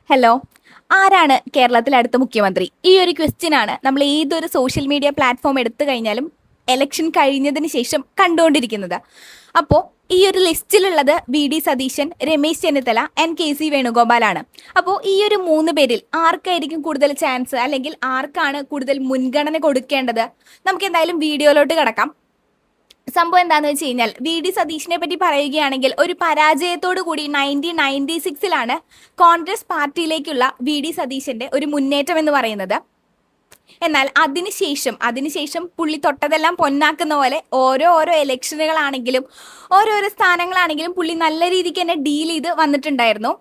Hello, ആരാണ് കേരളത്തിലെ അടുത്ത മുഖ്യമന്ത്രി? ഈ ഒരു ക്വസ്റ്റ്യൻ ആണ് നമ്മൾ ഏതൊരു സോഷ്യൽ മീഡിയ പ്ലാറ്റ്ഫോം എടുത്തു കഴിഞ്ഞാലും എലക്ഷൻ കഴിഞ്ഞതിന് ശേഷം കണ്ടുകൊണ്ടിരിക്കുന്നത്. അപ്പോൾ ഈ ഒരു ലിസ്റ്റിലുള്ളത് V D. Satheesan, Ramesh Chennithala and K C. വേണുഗോപാലാണ്. അപ്പോൾ ഈ ഒരു മൂന്ന് പേരിൽ ആർക്കായിരിക്കും കൂടുതൽ ചാൻസ്, അല്ലെങ്കിൽ ആർക്കാണ് കൂടുതൽ മുൻഗണന കൊടുക്കേണ്ടത്? നമുക്ക് എന്തായാലും വീഡിയോയിലോട്ട് കിടക്കാം. സംഭവം എന്താണെന്ന് വെച്ച് കഴിഞ്ഞാൽ വി.ഡി. സതീശിനെ പറ്റി പറയുകയാണെങ്കിൽ ഒരു പരാജയത്തോടു കൂടി 1996 കോൺഗ്രസ് പാർട്ടിയിലേക്കുള്ള വി.ഡി. സതീശന്റെ ഒരു മുന്നേറ്റം എന്ന് പറയുന്നത്. എന്നാൽ അതിനുശേഷം പുള്ളി തൊട്ടതെല്ലാം പൊന്നാക്കുന്ന പോലെ ഓരോ ഇലക്ഷനുകളാണെങ്കിലും ഓരോരോ സ്ഥാനങ്ങളാണെങ്കിലും പുള്ളി നല്ല രീതിക്ക് തന്നെ ഡീൽ ചെയ്ത് വന്നിട്ടുണ്ടായിരുന്നു.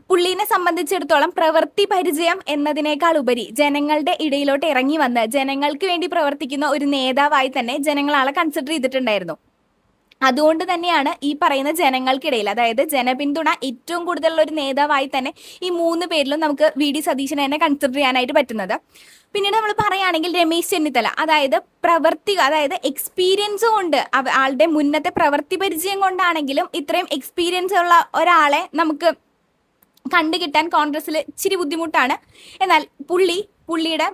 പുള്ളീനെ സംബന്ധിച്ചിടത്തോളം പ്രവൃത്തി പരിചയം എന്നതിനേക്കാൾ ഉപരി ജനങ്ങളുടെ ഇടയിലോട്ട് ഇറങ്ങി വന്ന് ജനങ്ങൾക്ക് വേണ്ടി പ്രവർത്തിക്കുന്ന ഒരു നേതാവായി തന്നെ ജനങ്ങളാളെ കൺസിഡർ ചെയ്തിട്ടുണ്ടായിരുന്നു. അതുകൊണ്ട് തന്നെയാണ് ഈ പറയുന്ന ജനങ്ങൾക്കിടയിൽ, അതായത് ജനപിന്തുണ ഏറ്റവും കൂടുതലുള്ള ഒരു നേതാവായി തന്നെ ഈ മൂന്ന് പേരിലും നമുക്ക് വി.ഡി. സതീശനെ തന്നെ കൺസിഡർ ചെയ്യാനായിട്ട് പറ്റുന്നത്. പിന്നീട് നമ്മൾ പറയുകയാണെങ്കിൽ രമേശ് ചെന്നിത്തല, അതായത് എക്സ്പീരിയൻസ് കൊണ്ട് ആളുടെ മുന്നത്തെ പ്രവൃത്തി പരിചയം കൊണ്ടാണെങ്കിലും ഇത്രയും എക്സ്പീരിയൻസ് ഉള്ള ഒരാളെ നമുക്ക് കണ്ടുകിട്ടാൻ കോൺഗ്രസ്സിൽ ഇച്ചിരി ബുദ്ധിമുട്ടാണ്. എന്നാൽ പുള്ളിയുടെ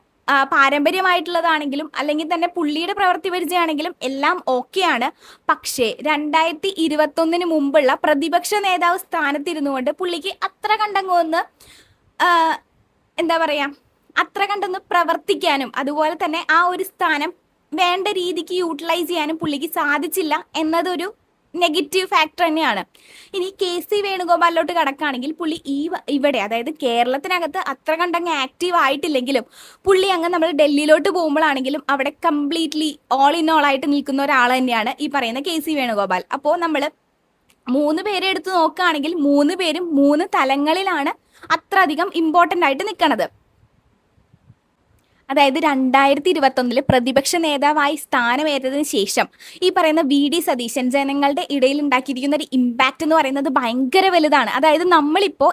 പാരമ്പര്യമായിട്ടുള്ളതാണെങ്കിലും അല്ലെങ്കിൽ തന്നെ പുള്ളിയുടെ പ്രവൃത്തി പരിചയമാണെങ്കിലും എല്ലാം ഓക്കെയാണ്. പക്ഷേ 2021 മുമ്പുള്ള പ്രതിപക്ഷ നേതാവ് സ്ഥാനത്തിരുന്നു കൊണ്ട് പുള്ളിക്ക് അത്ര കണ്ടങ്ങൊന്ന് എന്താ പറയുക, അത്ര കണ്ടൊന്ന് പ്രവർത്തിക്കാനും അതുപോലെ തന്നെ ആ ഒരു സ്ഥാനം വേണ്ട രീതിക്ക് യൂട്ടിലൈസ് ചെയ്യാനും പുള്ളിക്ക് സാധിച്ചില്ല എന്നതൊരു നെഗറ്റീവ് ഫാക്ടർ തന്നെയാണ്. ഇനി കെ.സി. വേണുഗോപാലിലോട്ട് കടക്കുകയാണെങ്കിൽ പുള്ളി ഇവിടെ അതായത് കേരളത്തിനകത്ത് അത്ര കണ്ടങ്ങ് ആക്റ്റീവ് ആയിട്ടില്ലെങ്കിലും പുള്ളി അങ്ങ് നമ്മൾ ഡൽഹിയിലോട്ട് പോകുമ്പോഴാണെങ്കിലും അവിടെ കംപ്ലീറ്റ്ലി ഓൾ ഇൻ ഓൾ ആയിട്ട് നിൽക്കുന്ന ഒരാൾ തന്നെയാണ് ഈ പറയുന്ന കെ.സി. വേണുഗോപാൽ. അപ്പോൾ നമ്മൾ മൂന്ന് പേരെ എടുത്ത് നോക്കുകയാണെങ്കിൽ മൂന്ന് പേരും മൂന്ന് തലങ്ങളിലാണ് അത്ര അധികം ഇമ്പോർട്ടൻ്റ് ആയിട്ട് നിൽക്കുന്നത്. അതായത് 2021 പ്രതിപക്ഷ നേതാവായി സ്ഥാനമേറ്റതിന് ശേഷം ഈ പറയുന്ന വി.ഡി. സതീശൻ ജനങ്ങളുടെ ഇടയിൽ ഉണ്ടാക്കിയിരിക്കുന്ന ഒരു ഇമ്പാക്റ്റ് എന്ന് പറയുന്നത് ഭയങ്കര വലുതാണ്. അതായത് നമ്മളിപ്പോൾ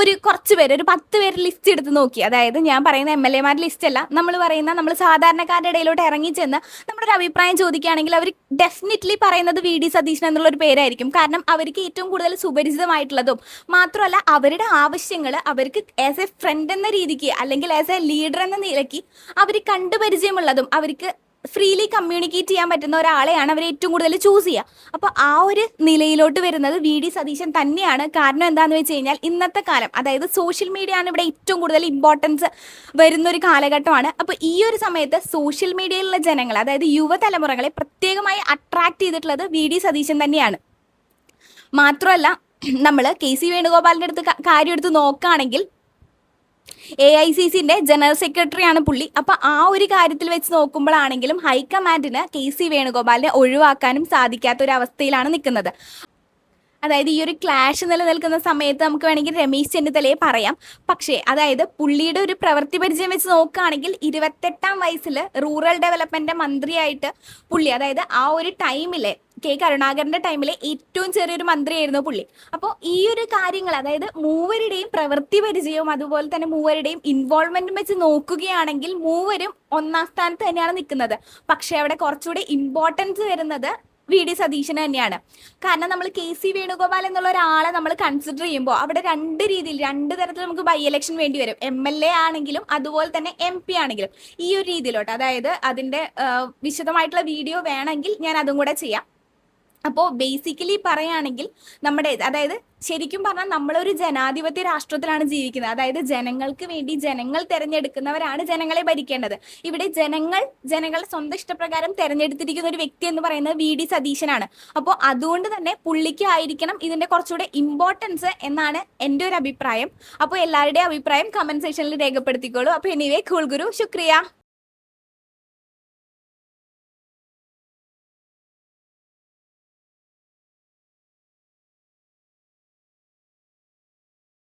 ഒരു കുറച്ച് പേര്, ഒരു 10 പേര് ലിസ്റ്റ് എടുത്ത് നോക്കി, അതായത് ഞാൻ പറയുന്ന MLA-മാരുടെ ലിസ്റ്റ് അല്ല, നമ്മൾ സാധാരണക്കാരുടെ ഇടയിലോട്ട് ഇറങ്ങിച്ചെന്ന് നമ്മളൊരു അഭിപ്രായം ചോദിക്കുകയാണെങ്കിൽ അവർ ഡെഫിനറ്റ്ലി പറയുന്നത് വി.ഡി. സതീശൻ എന്നുള്ളൊരു പേരായിരിക്കും. കാരണം അവർക്ക് ഏറ്റവും കൂടുതൽ സുപരിചിതമായിട്ടുള്ളതും മാത്രമല്ല അവരുടെ ആവശ്യങ്ങൾ അവർക്ക് ആസ് എ ഫ്രണ്ട് എന്ന രീതിക്ക് അല്ലെങ്കിൽ ആസ് എ ലീഡർ എന്ന നിലയ്ക്ക് അവർ കണ്ടുപരിചയമുള്ളതും അവർക്ക് ഫ്രീലി കമ്മ്യൂണിക്കേറ്റ് ചെയ്യാൻ പറ്റുന്ന ഒരാളെയാണ് അവർ ഏറ്റവും കൂടുതൽ ചൂസ് ചെയ്യുക. അപ്പോൾ ആ ഒരു നിലയിലോട്ട് വരുന്നത് വി.ഡി. സതീശൻ തന്നെയാണ്. കാരണം എന്താണെന്ന് വെച്ച് കഴിഞ്ഞാൽ ഇന്നത്തെ കാലം, അതായത് സോഷ്യൽ മീഡിയ ആണ് ഇവിടെ ഏറ്റവും കൂടുതൽ ഇമ്പോർട്ടൻസ് വരുന്നൊരു കാലഘട്ടമാണ്. അപ്പോൾ ഈ ഒരു സമയത്ത് സോഷ്യൽ മീഡിയയിലുള്ള ജനങ്ങൾ, അതായത് യുവതലമുറകളെ പ്രത്യേകമായി അട്രാക്ട് ചെയ്തിട്ടുള്ളത് വി.ഡി. സതീശൻ തന്നെയാണ്. മാത്രമല്ല നമ്മൾ കെ.സി. വേണുഗോപാലിൻ്റെ അടുത്ത് കാര്യം എടുത്ത് നോക്കുകയാണെങ്കിൽ AICCന്റെ ജനറൽ സെക്രട്ടറിയാണ് പുള്ളി. അപ്പോൾ ആ ഒരു കാര്യത്തിൽ വെച്ച് നോക്കുമ്പോഴാണെങ്കിലും ഹൈക്കമാൻഡിന് കെ.സി. വേണുഗോപാലിനെ ഒഴിവാക്കാനും സാധിക്കാത്ത ഒരു അവസ്ഥയിലാണ് നിൽക്കുന്നത്. അതായത് ഈ ഒരു ക്ലാഷ് നിലനിൽക്കുന്ന സമയത്ത് നമുക്ക് വേണമെങ്കിൽ രമേശ് ചെന്നിത്തലയെ പറയാം. പക്ഷേ അതായത് പുള്ളിയുടെ ഒരു പ്രവൃത്തി പരിചയം വെച്ച് നോക്കുകയാണെങ്കിൽ 28ാം വയസ്സിൽ റൂറൽ ഡെവലപ്മെന്റ് മന്ത്രിയായിട്ട് പുള്ളി, അതായത് ആ ഒരു ടൈമിലെ കരുണാകരന്റെ ടൈമിലെ ഏറ്റവും ചെറിയൊരു മന്ത്രിയായിരുന്നു പുള്ളി. അപ്പോൾ ഈ ഒരു കാര്യങ്ങൾ, അതായത് മൂവരുടെയും പ്രവൃത്തി പരിചയവും അതുപോലെ തന്നെ മൂവരുടെയും ഇൻവോൾവ്മെന്റും വെച്ച് നോക്കുകയാണെങ്കിൽ മൂവരും ഒന്നാം സ്ഥാനത്ത് തന്നെയാണ് നിൽക്കുന്നത്. പക്ഷെ അവിടെ കുറച്ചുകൂടി ഇമ്പോർട്ടൻസ് വരുന്നത് വി.ഡി. സതീശന് തന്നെയാണ്. കാരണം നമ്മൾ കെ.സി. വേണുഗോപാൽ എന്നുള്ള ഒരാളെ നമ്മൾ കൺസിഡർ ചെയ്യുമ്പോൾ അവിടെ രണ്ട് തരത്തിൽ നമുക്ക് ബൈ ഇലക്ഷൻ വേണ്ടി വരും. MLA ആണെങ്കിലും അതുപോലെ തന്നെ MP ആണെങ്കിലും ഈ ഒരു രീതിയിലോട്ട്, അതായത് അതിൻ്റെ വിശദമായിട്ടുള്ള വീഡിയോ വേണമെങ്കിൽ ഞാൻ അതും കൂടെ ചെയ്യാം. അപ്പോൾ ബേസിക്കലി പറയുകയാണെങ്കിൽ അതായത് ശരിക്കും പറഞ്ഞാൽ നമ്മളൊരു ജനാധിപത്യ രാഷ്ട്രത്തിലാണ് ജീവിക്കുന്നത്. അതായത് ജനങ്ങൾക്ക് വേണ്ടി ജനങ്ങൾ തിരഞ്ഞെടുക്കുന്നവരാണ് ജനങ്ങളെ ഭരിക്കേണ്ടത്. ഇവിടെ ജനങ്ങളുടെ സ്വന്തം ഇഷ്ടപ്രകാരം തിരഞ്ഞെടുത്തിരിക്കുന്ന ഒരു വ്യക്തി എന്ന് പറയുന്നത് വി.ഡി. സതീശനാണ്. അപ്പോൾ അതുകൊണ്ട് തന്നെ പുള്ളിക്കായിരിക്കണം ഇതിൻ്റെ കുറച്ചുകൂടെ ഇമ്പോർട്ടൻസ് എന്നാണ് എൻ്റെ ഒരു അഭിപ്രായം. അപ്പോൾ എല്ലാവരുടെയും അഭിപ്രായം കമൻറ്റ് സെക്ഷനിൽ രേഖപ്പെടുത്തിക്കോളൂ. അപ്പോൾ എനിവേ, കൂൾ ഗുരു, ശുക്രിയ.